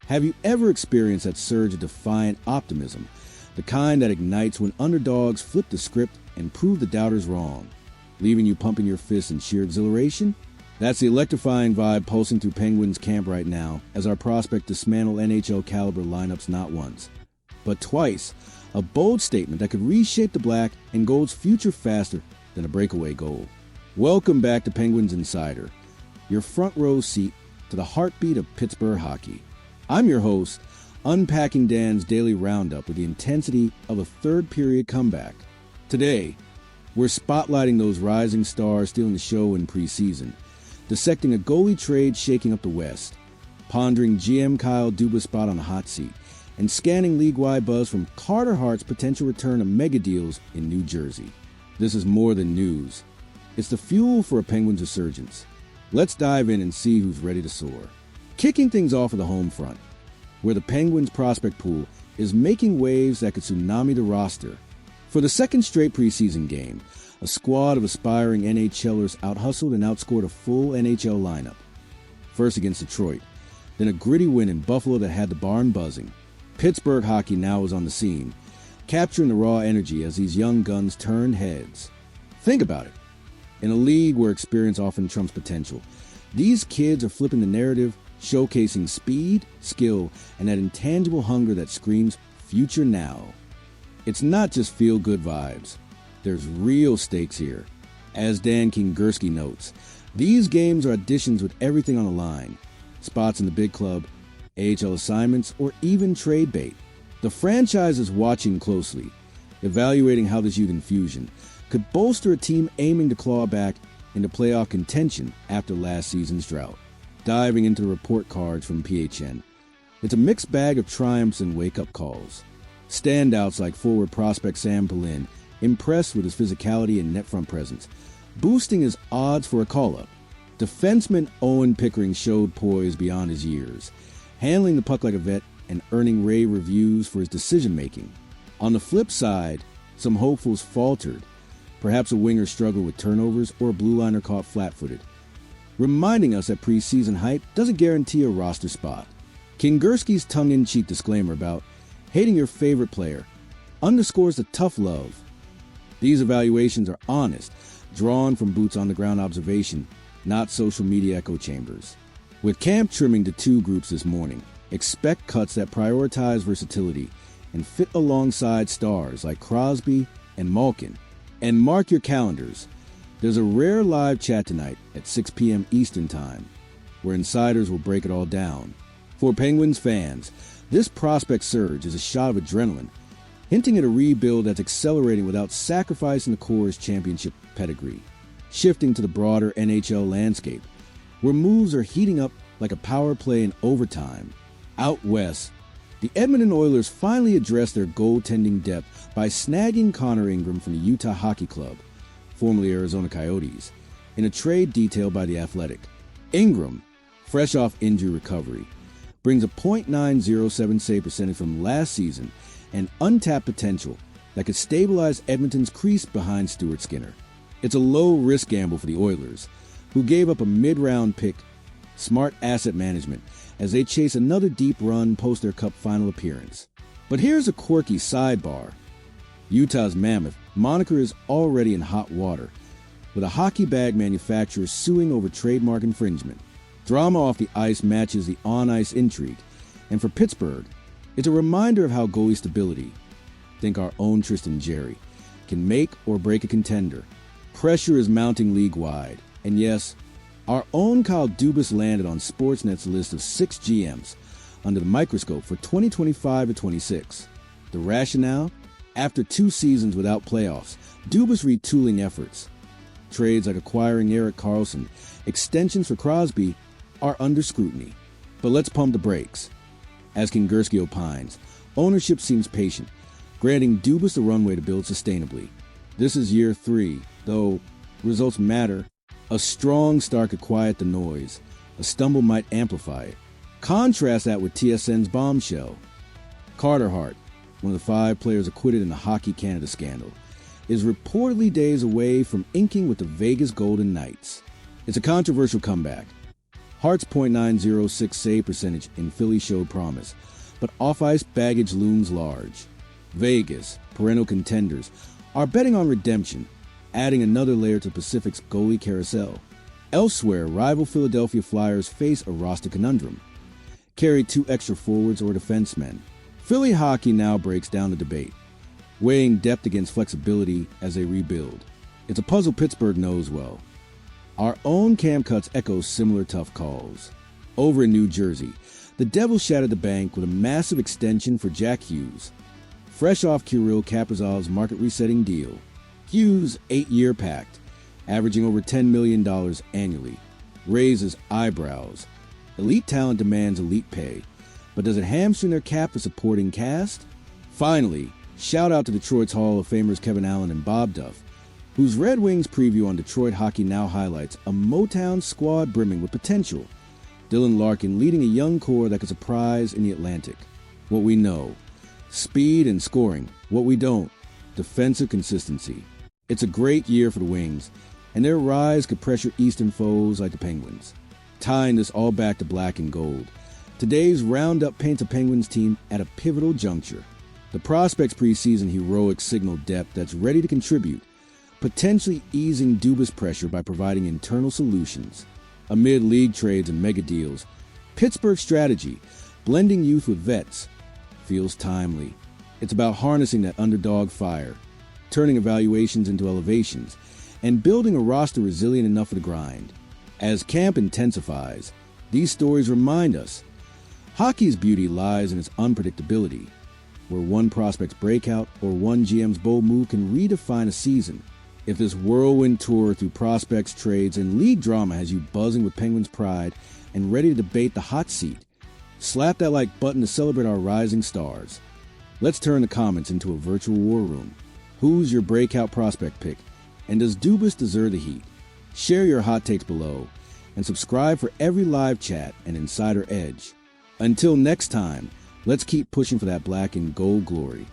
Have you ever experienced that surge of defiant optimism, the kind that ignites when underdogs flip the script and prove the doubters wrong, leaving you pumping your fists in sheer exhilaration? That's the electrifying vibe pulsing through Penguins camp right now as our prospect dismantle NHL-caliber lineups not once, but twice, a bold statement that could reshape the Black and Gold's future faster than a breakaway goal. Welcome back to Penguins Insider, your front row seat to the heartbeat of Pittsburgh hockey. I'm your host, unpacking Dan's daily roundup with the intensity of a third-period comeback. Today, we're spotlighting those rising stars stealing the show in preseason, dissecting a goalie trade shaking up the West, pondering GM Kyle Dubas' spot on the hot seat, and scanning league-wide buzz from Carter Hart's potential return of mega deals in New Jersey. This is more than news. It's the fuel for a Penguins resurgence. Let's dive in and see who's ready to soar. Kicking things off at the home front, where the Penguins prospect pool is making waves that could tsunami the roster. For the second straight preseason game, a squad of aspiring NHLers out-hustled and outscored a full NHL lineup. First against Detroit, then a gritty win in Buffalo that had the barn buzzing. Pittsburgh hockey now is on the scene, capturing the raw energy as these young guns turn heads. Think about it. In a league where experience often trumps potential, these kids are flipping the narrative, showcasing speed, skill, and that intangible hunger that screams future now. It's not just feel-good vibes. There's real stakes here. As Dan Kingerski notes, these games are auditions with everything on the line. Spots in the big club, AHL assignments, or even trade bait. The franchise is watching closely, evaluating how this youth infusion could bolster a team aiming to claw back into playoff contention after last season's drought. Diving into the report cards from PHN, it's a mixed bag of triumphs and wake-up calls. Standouts like forward prospect Sam Pelin, impressed with his physicality and net front presence, boosting his odds for a call-up. Defenseman Owen Pickering showed poise beyond his years, handling the puck like a vet and earning rave reviews for his decision-making. On the flip side, some hopefuls faltered. Perhaps a winger struggled with turnovers or a blue liner caught flat-footed, reminding us that preseason hype doesn't guarantee a roster spot. Kingerski's tongue-in-cheek disclaimer about hating your favorite player underscores the tough love. These evaluations are honest, drawn from boots-on-the-ground observation, not social media echo chambers. With camp trimming to two groups this morning, expect cuts that prioritize versatility and fit alongside stars like Crosby and Malkin. And mark your calendars. There's a rare live chat tonight at 6 p.m. Eastern Time, where insiders will break it all down. For Penguins fans, this prospect surge is a shot of adrenaline, hinting at a rebuild that's accelerating without sacrificing the core's championship pedigree. Shifting to the broader NHL landscape, where moves are heating up like a power play in overtime. Out west, the Edmonton Oilers finally addressed their goaltending depth by snagging Connor Ingram from the Utah Hockey Club, formerly Arizona Coyotes, in a trade detailed by The Athletic. Ingram, fresh off injury recovery, brings a .907 save percentage from last season and untapped potential that could stabilize Edmonton's crease behind Stuart Skinner. It's a low-risk gamble for the Oilers, who gave up a mid-round pick, smart asset management, as they chase another deep run post their Cup final appearance. But here's a quirky sidebar. Utah's Mammoth moniker is already in hot water, with a hockey bag manufacturer suing over trademark infringement. Drama off the ice matches the on-ice intrigue, and for Pittsburgh, it's a reminder of how goalie stability, think our own Tristan Jarry, can make or break a contender. Pressure is mounting league-wide, and yes, our own Kyle Dubas landed on Sportsnet's list of 6 GMs under the microscope for 2025-26. The rationale? After 2 seasons without playoffs, Dubas retooling efforts. Trades like acquiring Erik Karlsson, extensions for Crosby, are under scrutiny. But let's pump the brakes. As Kingerski opines, ownership seems patient, granting Dubas the runway to build sustainably. This is year 3, though results matter. A strong start could quiet the noise. A stumble might amplify it. Contrast that with TSN's Bombshell. Carter Hart, one of the 5 players acquitted in the Hockey Canada scandal, is reportedly days away from inking with the Vegas Golden Knights. It's a controversial comeback. Hart's .906 save percentage in Philly showed promise, but off-ice baggage looms large. Vegas, perennial contenders, are betting on redemption, adding another layer to Pacific's goalie carousel. Elsewhere, rival Philadelphia Flyers face a roster conundrum. Carry 2 extra forwards or defensemen. Philly hockey now breaks down the debate, weighing depth against flexibility as they rebuild. It's a puzzle Pittsburgh knows well. Our own Cam Cuts echoes similar tough calls. Over in New Jersey, the Devils shattered the bank with a massive extension for Jack Hughes. Fresh off Kirill Kaprizov's market-resetting deal, Hughes' 8-year pact, averaging over $10 million annually, raises eyebrows. Elite talent demands elite pay, but does it hamstring their cap for supporting cast? Finally, shout out to Detroit's Hall of Famers Kevin Allen and Bob Duff, whose Red Wings preview on Detroit Hockey Now highlights a Motown squad brimming with potential. Dylan Larkin leading a young core that could surprise in the Atlantic. What we know: speed and scoring. What we don't: defensive consistency. It's a great year for the Wings, and their rise could pressure Eastern foes like the Penguins. Tying this all back to black and gold, today's roundup paints a Penguins team at a pivotal juncture. The prospects' preseason heroics signal depth that's ready to contribute, potentially easing Dubas pressure by providing internal solutions. Amid league trades and mega deals, Pittsburgh's strategy, blending youth with vets, feels timely. It's about harnessing that underdog fire, turning evaluations into elevations, and building a roster resilient enough for the grind. As camp intensifies, these stories remind us hockey's beauty lies in its unpredictability, where one prospect's breakout or one GM's bold move can redefine a season. If this whirlwind tour through prospects, trades, and league drama has you buzzing with Penguins pride and ready to debate the hot seat, slap that like button to celebrate our rising stars. Let's turn the comments into a virtual war room. Who's your breakout prospect pick? And does Dubas deserve the heat? Share your hot takes below and subscribe for every live chat and insider edge. Until next time, let's keep pushing for that black and gold glory.